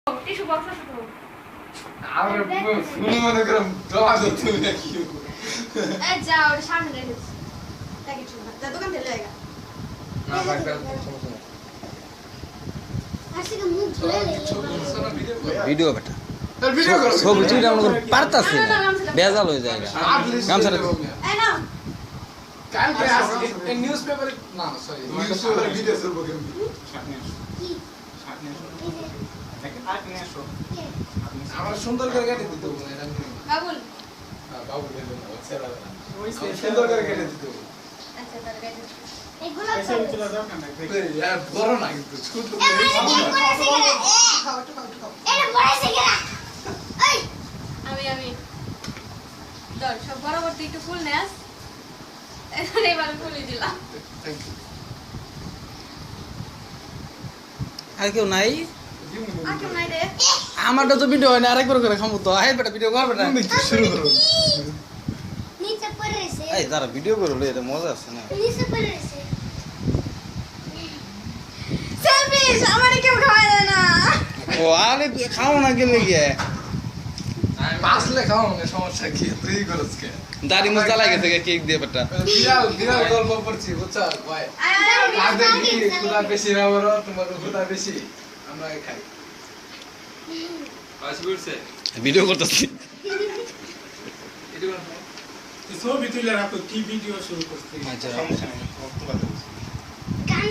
tissue box আছে তো আরে শুনি মনে করম দোয়া করতে নাকি এই যাও ওর সামনে রেখে দেখি চল যা দোকান থেকে লাগা না লাগবে সমস্যা নেই আজকে মুখ ধুয়ে ভিডিও বেটা তার ভিডিও করো সব তুই আমরা পারতাছি না বেজাল হয়ে যায় গামছাটা এই নাও কালকে আসলে এই নিউজ পেপারে না সরি নিউজ পেপারে ভিডিও করব কেমন আমার সুন্দর করে কেটে দিতে হবে এটা বাবুল হ্যাঁ বাবু বলে না ছেড়া না সুন্দর করে কেটে দিতে হবে আচ্ছা তার গায়ে এগুলো यार বড় না কিন্তু ছোট খাও একটু খাও এটা পড়াইছে কেনা এই আমি ধর সব বরাবর তুই একটু ফুল নেস এখন এবার ফুলই দিলাম থ্যাংক ইউ আর কেউ নাই আর কেউ নাই রে আমারটা তো ভিডিও হয় না আরেকবার করে খামু তো আই বেটা ভিডিও কর বেটা শুরু করো নিচে পড়েছে এই দাঁড়া ভিডিও করো এটা মজা আছে না নিচে পড়েছে সেলফিশ আমারে কেউ খাওয়ায় দেয় না ও আরে খাও না গেলে গিয়ে পাসলে খাও না সমস্যা কি তুই করছ কে দাড়ি মুজা লাগে থেকে কেক দিয়ে বেটা বিড়াল গল্প করছি বুঝছো ভাই আগে কি খুদা বেশি না বড় তোমার খুদা বেশি আমরা খাই ভিডিও করতেছি এটা ছবি তুলে রাখো কি ভিডিও শুরু করতে আচ্ছা গান